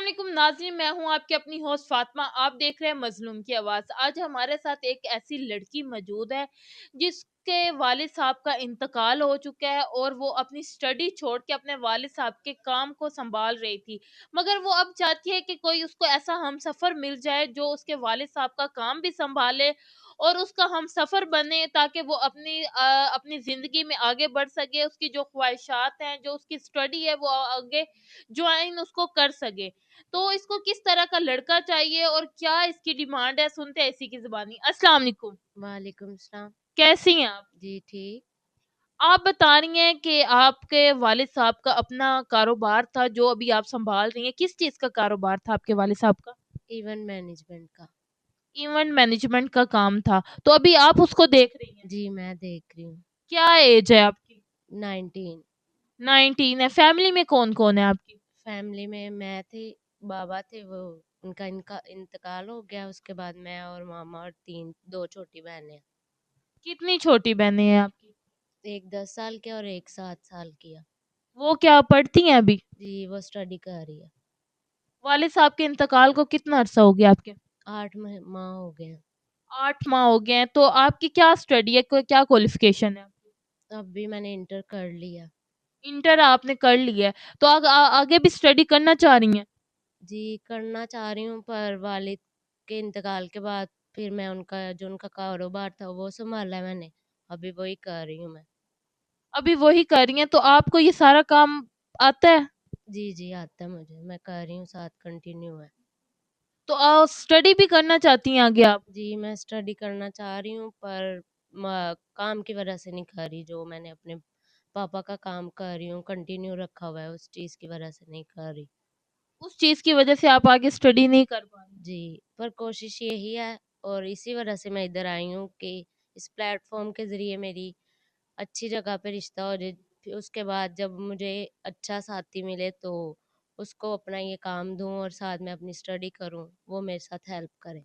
वालेकुम नाज़रीन, मैं हूँ आपकी अपनी होस्ट फातिमा। आप देख रहे हैं मज़लूम की आवाज़। आज हमारे साथ एक ऐसी लड़की मौजूद है जिसके वालिद साहब का इंतकाल हो चुका है और वो अपनी स्टडी छोड़ के अपने वालिद साहब के काम को संभाल रही थी। मगर वो अब चाहती है कि कोई उसको ऐसा हमसफ़र मिल जाए जो उसके वालिद साहब का काम भी संभाले और उसका हमसफ़र बने, ताकि वो अपनी ज़िंदगी में आगे बढ़ सके। उसकी जो ख्वाहिशात हैं, जो उसकी स्टडी है, वो आगे ज्वाइन उसको कर सके। तो इसको किस तरह का लड़का चाहिए और क्या इसकी डिमांड है, सुनते हैं इसी की ज़ुबानी। अस्सलाम वालेकुम, वालेकुम सलाम। कैसी हैं आप? जी ठीक। आप बता रही हैं कि आपके वालिद साहब का अपना कारोबार था जो अभी आप सँभाल रही हैं। किस चीज़ का कारोबार था आपके वालिद साहब का? इवेंट मैनेजमेंट का। इवेंट मैनेजमेंट का काम था। तो अभी आप उसको देख रही हैं। जी मैं देख रही हूँ। क्या एज है आपकी? 19। 19 है। फैमिली में कौन-कौन है आपकी? फैमिली में मैं थी, बाबा थे, वो उनका इनका इंतकाल हो गया। उसके बाद मैं और मामा और दो छोटी बहनें। कितनी छोटी बहनें हैं आपकी? एक 10 साल की और एक 7 साल की है। वो क्या पढ़ती हैं अभी? जी वो स्टडी कर रही है। वालिद साहब के इंतकाल को कितना अरसा हो गया आपके? 8 माह हो गए हैं। 8 माह हो गए हैं। तो आपकी क्या स्टडी है? क्या क्वालिफिकेशन है आपकी? अब भी मैंने इंटर कर लिया। इंटर आपने कर ली है। तो आगे भी स्टडी करना चाह रही हैं? जी करना चाह रही हूँ, पर वालिद के इंतकाल के बाद फिर मैं उनका कारोबार था वो संभाला है मैंने। अभी वही कर रही हूँ मैं। अभी वही कर रही हैं। तो आपको ये सारा काम आता है? जी, जी, आता है मुझे, मैं कर रही हूँ, साथ कंटिन्यू है। तो स्टडी भी करना चाहती हैं आगे आप? जी, मैं स्टडी करना चाह रही हूँ, पर काम की वजह से नहीं कर रही। जो मैंने अपने पापा का काम कर रही हूँ, कंटिन्यू रखा हुआ है, उस चीज़ की वजह से नहीं कर रही। उस चीज़ की वजह से आप आगे स्टडी नहीं कर पा रही। जी, पर कोशिश यही है, और इसी वजह से मैं इधर आई हूँ कि इस प्लेटफॉर्म के ज़रिए मेरी अच्छी जगह पे रिश्ता हो जाए। फिर उसके बाद जब मुझे अच्छा साथी मिले तो उसको अपना ये काम दूँ और साथ में अपनी स्टडी करूँ, वो मेरे साथ हेल्प करे।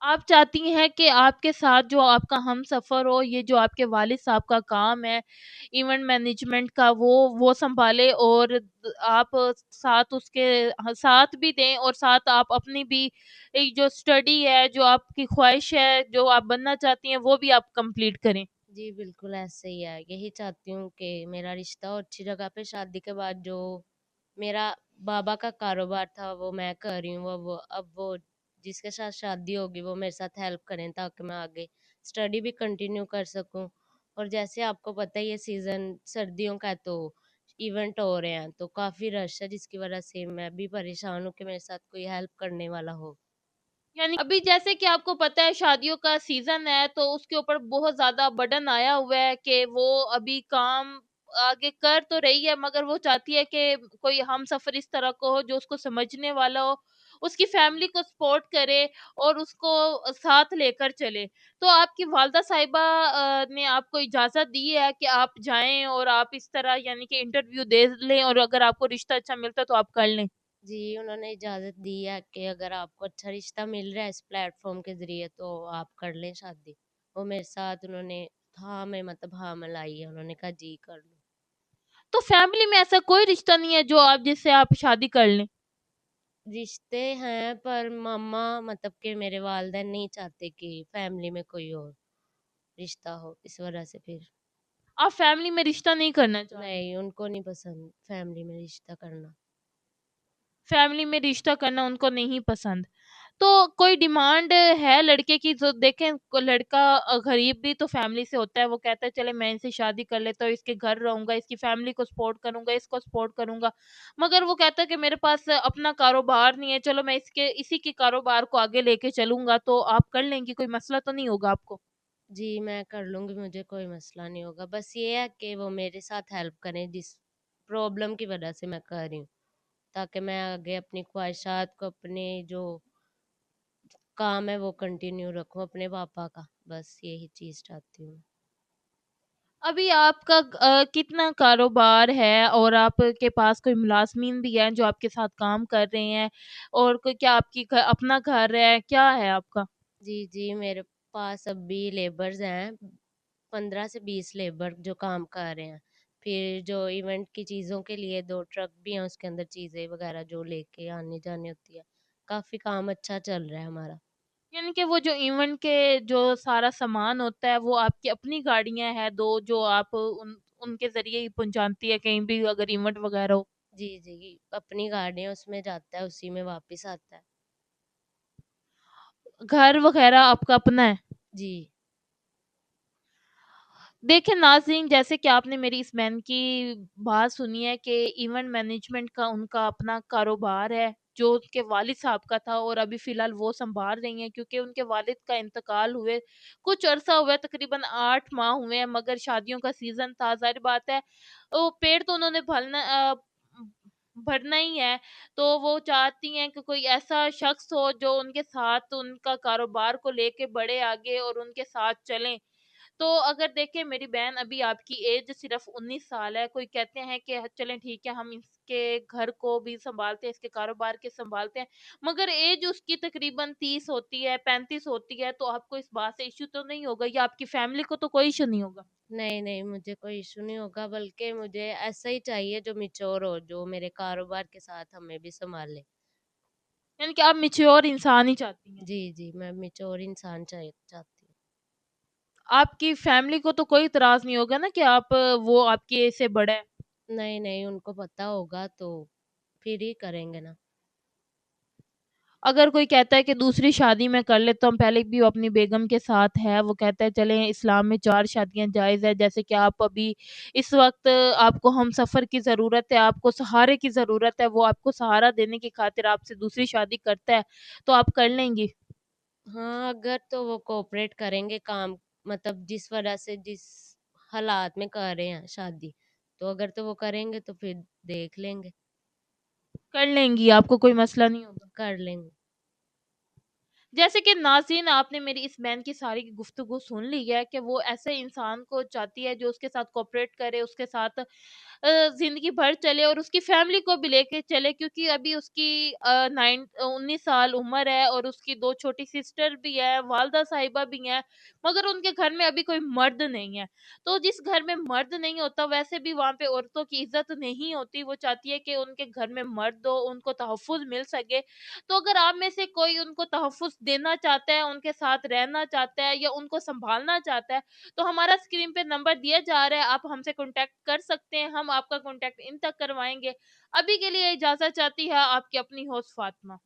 आप चाहती हैं कि आपके साथ जो आपका हमसफ़र हो, ये जो आपके वालिद साहब का काम है, इवेंट मैनेजमेंट का, वो सँभाले और आप साथ उसके साथ भी दें और साथ आप अपनी भी एक जो स्टडी है, जो आपकी ख़्वाहिश है, जो आप बनना चाहती हैं, वो भी आप कंप्लीट करें। जी, बिल्कुल ऐसे ही है। यही चाहती हूँ कि मेरा रिश्ता हो अच्छी जगह पे। शादी के बाद जो मेरा बाबा का कारोबार था वो मैं कर रही हूँ, वो अब वो जिसके साथ शादी होगी वो मेरे साथ हेल्प करें, ताकि मैं आगे स्टडी भी कंटिन्यू कर सकूँ। और जैसे आपको पता ही है, सीज़न सर्दियों का है, तो इवेंट हो रहे हैं, तो काफ़ी रश है, जिसकी वजह से मैं भी परेशान हूँ कि मेरे साथ कोई हेल्प करने वाला हो। यानी अभी जैसे कि आपको पता है शादियों का सीजन है, तो उसके ऊपर बहुत ज़्यादा बर्डन आया हुआ है कि वो अभी काम आगे कर तो रही है, मगर वो चाहती है कि कोई हमसफ़र इस तरह का हो जो उसको समझने वाला हो, उसकी फैमिली को सपोर्ट करे और उसको साथ लेकर चले। तो आपकी वालिदा साहिबा ने आपको इजाज़त दी है कि आप जाएँ और आप इस तरह यानी कि इंटरव्यू दे लें और अगर आपको रिश्ता अच्छा मिलता है तो आप कर लें? जी, उन्होंने इजाज़त दी है कि अगर आपको अच्छा रिश्ता मिल रहा है इस प्लेटफ़ॉर्म के ज़रिए तो आप कर लें शादी। वो मेरे साथ उन्होंने हाँ में मतलब हाँ मिलाई है, उन्होंने कहा जी कर लो। तो फैमिली में ऐसा कोई रिश्ता नहीं है जो आप जिससे आप शादी कर लें? रिश्ते हैं, पर मम्मा मतलब कि मेरे वालिदैन नहीं चाहते कि फैमिली में कोई और रिश्ता हो, इस वजह से फिर आप फैमिली में रिश्ता नहीं करना चाह रही? नहीं, उनको नहीं पसंद फैमिली में रिश्ता करना। फैमिली में रिश्ता करना उनको नहीं पसंद। तो कोई डिमांड है लड़के की जो देखें लड़का गरीब भी तो फैमिली से होता है, वो कहता है चले मैं इनसे शादी कर लेता हूँ, इसके घर रहूँगा, इसकी फैमिली को सपोर्ट करूँगा, इसको सपोर्ट करूँगा। मगर वो कहता है कि मेरे पास अपना कारोबार नहीं है, चलो मैं इसी के कारोबार को आगे लेके चलूँगा, तो आप कर लेंगी, कोई मसला तो नहीं होगा आपको? जी, मैं कर लूँगी, मुझे कोई मसला नहीं होगा। बस ये है कि वो मेरे साथ हेल्प करें जिस प्रॉब्लम की वजह से मैं कर रही हूँ। ताकि मैं आगे अपनी ख्वाहिशात को, अपने जो काम है वो कंटिन्यू रखूँ अपने पापा का, बस यही चीज़ चाहती हूँ। अभी आपका कितना कारोबार है और आपके पास कोई मुलाज़मीन भी हैं जो आपके साथ काम कर रहे हैं? और कोई क्या आपकी अपना घर है, क्या है आपका? जी, जी, मेरे पास अभी लेबर्स हैं, 15 से 20 लेबर जो काम कर रहे हैं। फिर जो इवेंट की चीज़ों के लिए 2 ट्रक भी हैं, उसके अंदर चीज़ें वगैरह जो लेके आनी-जानी होती है। काफ़ी काम अच्छा चल रहा है हमारा। यानी कि वो जो इवेंट के जो सारा सामान होता है वो आपकी अपनी गाड़ियाँ हैं 2 जो आप उनके ज़रिए ही पहुँचाती है कहीं भी अगर इवेंट वगैरह हो? जी, जी, अपनी गाड़ी है उसमें जाता है, उसी में वापस आता है। घर वगैरह आपका अपना है? जी। देखिए नाज़रीन, जैसे कि आपने मेरी इस बहन की बात सुनी है कि इवेंट मैनेजमेंट का उनका अपना कारोबार है, जो उनके वालिद साहब का था और अभी फ़िलहाल वो सँभाल रही हैं क्योंकि उनके वालिद का इंतकाल हुए कुछ अरसा हुआ है, तकरीबन 8 माह हुए हैं, मगर शादियों का सीज़न था, ज़ाहिर बात है वो पेड़ तो उन्होंने भरना ही है, तो वो चाहती हैं कि कोई ऐसा शख़्स हो जो उनके साथ उनका कारोबार को लेके बढ़े आगे और उनके साथ चलें। तो अगर देखें मेरी बहन अभी आपकी एज सिर्फ 19 साल है, कोई कहते हैं कि चलें ठीक है हम इसके घर को भी सँभालते हैं, इसके कारोबार के सँभालते हैं, मगर एज उसकी तकरीबन 30 होती है, 35 होती है, तो आपको इस बात से इश्यू तो नहीं होगा या आपकी फैमिली को तो कोई इश्यू नहीं होगा? नहीं, नहीं, मुझे कोई इश्यू नहीं होगा, बल्कि मुझे ऐसा ही चाहिए जो मैच्योर हो, जो मेरे कारोबार के साथ हमें भी सँभाले। यानी कि आप मैच्योर इंसान ही चाहती हैं। जी, जी, मैं मैच्योर इंसान चाहती हूँ। आपकी फैमिली को तो कोई इतराज़ नहीं होगा ना कि वो आपकी एज से बड़ा है? नहीं, नहीं, उनको पता होगा तो फिर ही करेंगे ना। अगर कोई कहता है कि दूसरी शादी मैं कर लेता हूँ, पहले भी वो अपनी बेगम के साथ है, वो कहता है चलें इस्लाम में 4 शादियाँ जायज़ है, जैसे कि आप अभी इस वक़्त आपको हमसफ़र की ज़रूरत है, आपको सहारे की ज़रूरत है, वो आपको सहारा देने की खातिर आपसे दूसरी शादी करता है, तो आप कर लेंगी? हाँ, अगर तो वो कोऑपरेट करेंगे काम, मतलब जिस वजह से जिस हालात में कर रहे हैं शादी, तो अगर तो वो करेंगे तो फिर देख लेंगे, कर लेंगी, आपको कोई मसला नहीं होगा? कर लेंगे। जैसे कि नाज़रीन आपने मेरी इस बहन की सारी गुफ्तगू सुन ली है कि वो ऐसे इंसान को चाहती है जो उसके साथ कोऑपरेट करे, उसके साथ ज़िंदगी भर चले और उसकी फैमिली को भी लेके चले क्योंकि अभी उसकी 19 साल उम्र है और उसकी 2 छोटी सिस्टर भी है, वालदा साहिबा भी हैं, मगर उनके घर में अभी कोई मर्द नहीं है। तो जिस घर में मर्द नहीं होता वैसे भी वहाँ पे औरतों की इज़्ज़त नहीं होती, वो चाहती है कि उनके घर में मर्द हो, उनको तहफ़्फ़ुज़ मिल सके। तो अगर आप में से कोई उनको तहफ़्फ़ुज़ देना चाहता है, उनके साथ रहना चाहता है या उनको सँभालना चाहता है, तो हमारा स्क्रीन पे नंबर दिया जा रहा है, आप हमसे कॉन्टैक्ट कर सकते हैं, हम आपका कॉन्टैक्ट इन तक करवाएँगे। अभी के लिए इजाज़त चाहती है आपकी अपनी होस्ट फ़ातिमा।